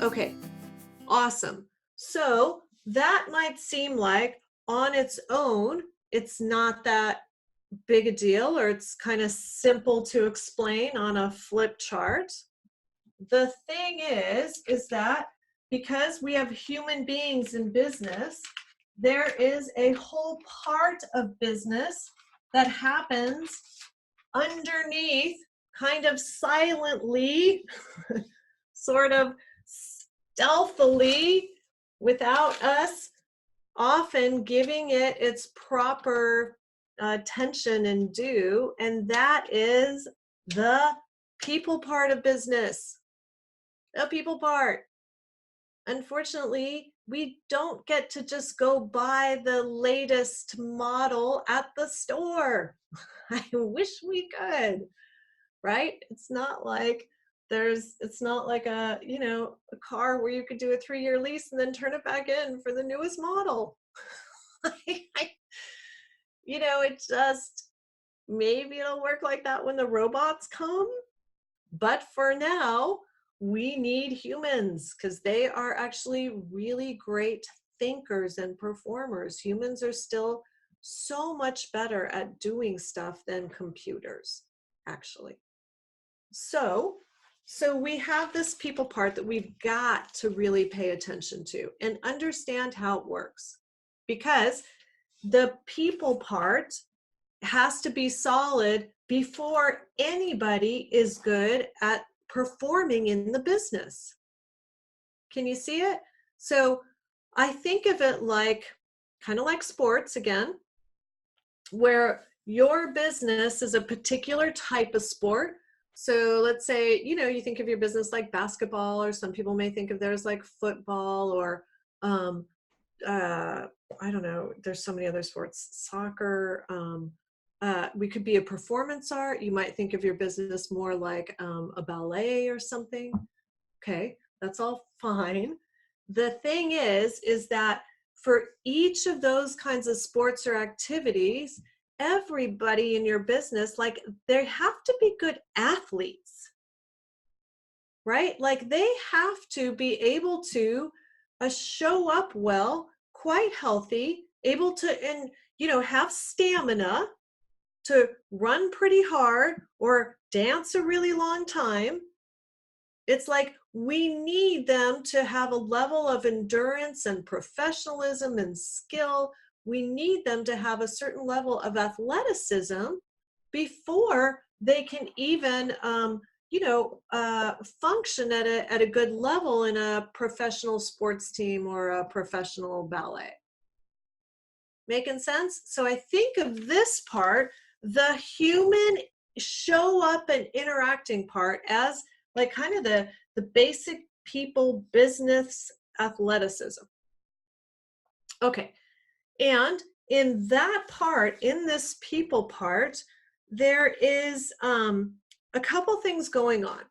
Okay, awesome. So that might seem like on its own, it's not that big a deal, or it's kind of simple to explain on a flip chart. The thing is that because we have human beings in business, there is a whole part of business that happens underneath, kind of silently, sort of stealthily, without us often giving it its proper attention and due, and that is the people part of business. The people part. Unfortunately, we don't get to just go buy the latest model at the store. I wish we could, right? It's not like a car where you could do a 3-year lease and then turn it back in for the newest model. I, it just, maybe it'll work like that when the robots come. But for now, we need humans because they are actually really great thinkers and performers. Humans are still so much better at doing stuff than computers, actually. So we have this people part that we've got to really pay attention to and understand how it works, because the people part has to be solid before anybody is good at performing in the business. Can you see it? So I think of it like kind of like sports again, where your business is a particular type of sport. So let's say, you think of your business like basketball, or some people may think of theirs like football, or I don't know, there's so many other sports, soccer. We could be a performance art. You might think of your business more like a ballet or something. Okay, that's all fine. The thing is that for each of those kinds of sports or activities, everybody in your business, like, they have to be good athletes, right? Like, they have to be able to show up well, quite healthy, able to, and have stamina to run pretty hard or dance a really long time. It's like we need them to have a level of endurance and professionalism and skill. We need them to have a certain level of athleticism before they can even function at a good level in a professional sports team or a professional ballet. Making sense? So I think of this part, the human show up and interacting part, as like kind of the basic people business athleticism. Okay. And in that part, in this people part, there is a couple things going on.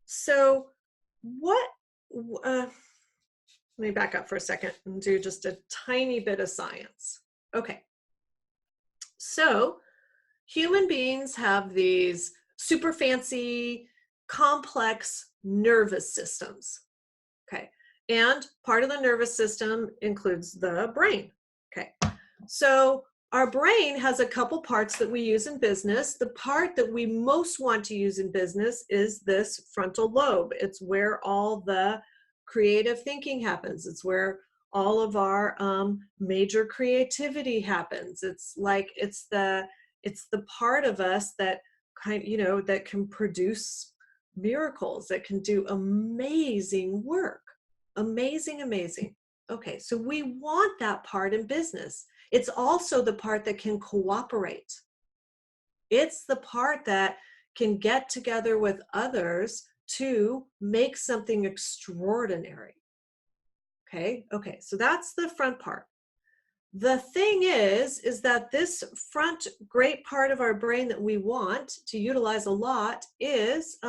So let me back up for a second and do just a tiny bit of science. Okay. So human beings have these super fancy, complex nervous systems. Okay. And part of the nervous system includes the brain. Okay. So our brain has a couple parts that we use in business. The part that we most want to use in business is this frontal lobe. It's where all the creative thinking happens. It's where all of our major creativity happens. It's the part of us that that can produce miracles, that can do amazing work. Amazing. Okay, so we want that part in business. It's also the part that can cooperate. It's the part that can get together with others to make something extraordinary. Okay, so that's the front part. The thing is that this front great part of our brain that we want to utilize a lot is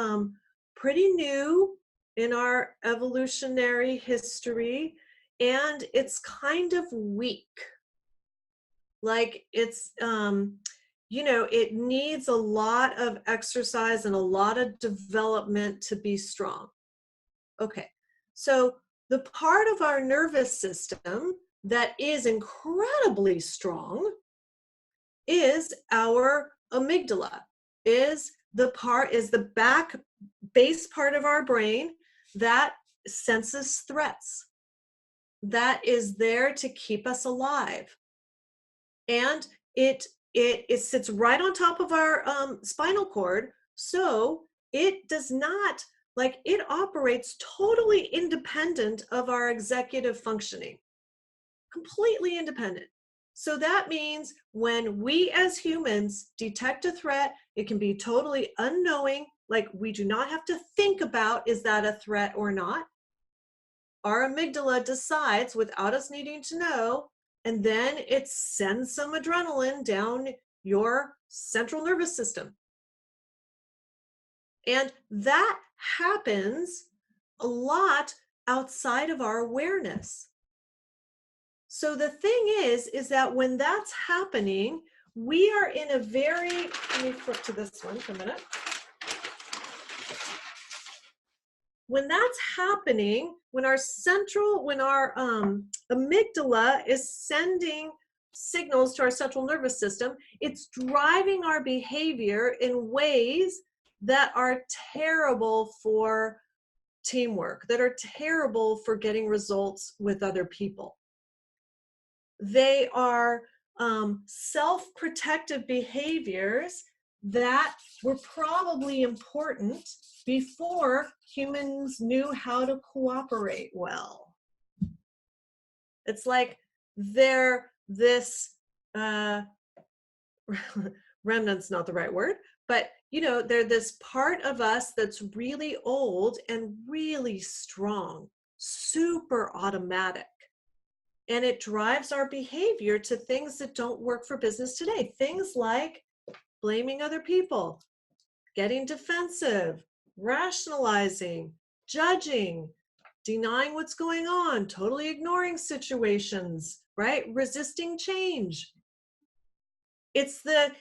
pretty new in our evolutionary history, and it's kind of weak. Like, it's it needs a lot of exercise and a lot of development to be strong. Okay, So the part of our nervous system that is incredibly strong is our amygdala, is the back base part of our brain that senses threats, that is there to keep us alive. And it sits right on top of our spinal cord, so it does not, like, it operates totally independent of our executive functioning, completely independent. So that means when we as humans detect a threat, it can be totally unknowing, like we do not have to think about, is that a threat or not? Our amygdala decides without us needing to know, and then it sends some adrenaline down your central nervous system. And that happens a lot outside of our awareness. So the thing is that when that's happening, we are in a very, let me flip to this one for a minute. When that's happening, when our amygdala is sending signals to our central nervous system, it's driving our behavior in ways that are terrible for teamwork, that are terrible for getting results with other people. They are self-protective behaviors that were probably important before humans knew how to cooperate well. It's like they're this, remnant's not the right word, but they're this part of us that's really old and really strong, super automatic. And it drives our behavior to things that don't work for business today. Things like blaming other people, getting defensive, rationalizing, judging, denying what's going on, totally ignoring situations, right? Resisting change. It's the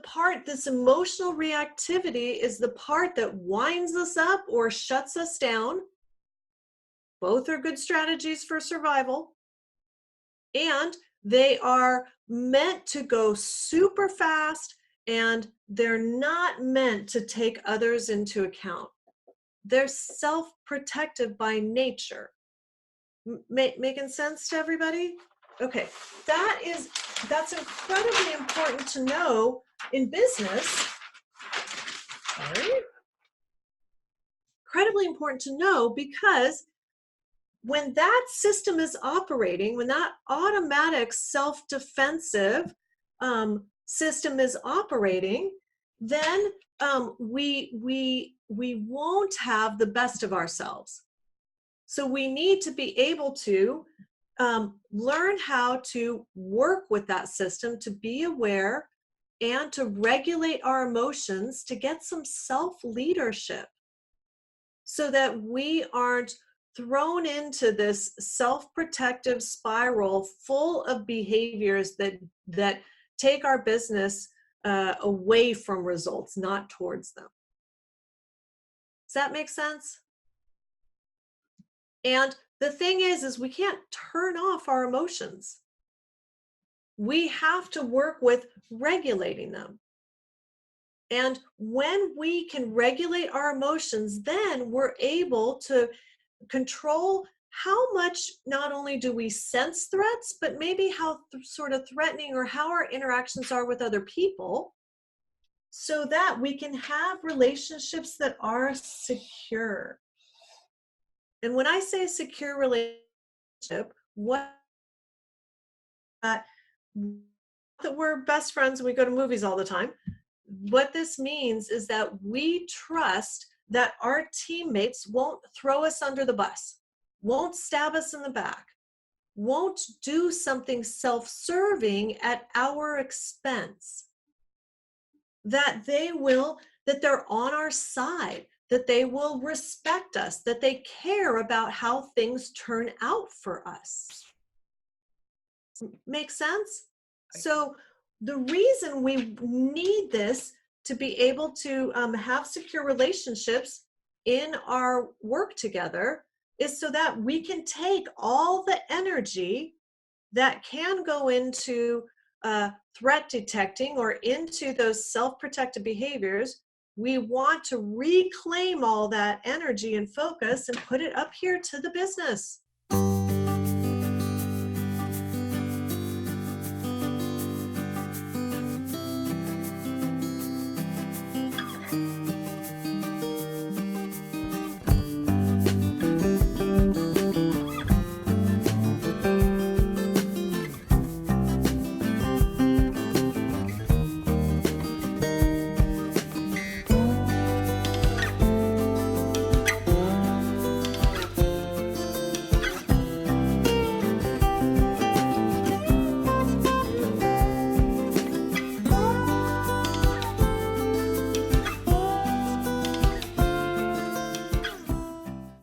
part, this emotional reactivity is the part that winds us up or shuts us down. Both are good strategies for survival. And they are meant to go super fast, and they're not meant to take others into account. They're self-protective by nature. Making sense to everybody? Okay, that's incredibly important to know in business. Sorry. Incredibly important to know, because when that system is operating, when that automatic self-defensive system is operating, then we won't have the best of ourselves. So we need to be able to learn how to work with that system, to be aware and to regulate our emotions, to get some self-leadership, so that we aren't thrown into this self-protective spiral full of behaviors that take our business away from results, not towards them. Does that make sense? And the thing is we can't turn off our emotions. We have to work with regulating them. And when we can regulate our emotions, then we're able to control how much, not only do we sense threats, but maybe how sort of threatening or how our interactions are with other people, so that we can have relationships that are secure. And when I say secure relationship, what that we're best friends and we go to movies all the time. What this means is that we trust that our teammates won't throw us under the bus, won't stab us in the back, won't do something self-serving at our expense, that they're on our side, that they will respect us, that they care about how things turn out for us. Make sense? So the reason we need this to be able to have secure relationships in our work together is so that we can take all the energy that can go into threat detecting or into those self-protective behaviors. We want to reclaim all that energy and focus and put it up here to the business.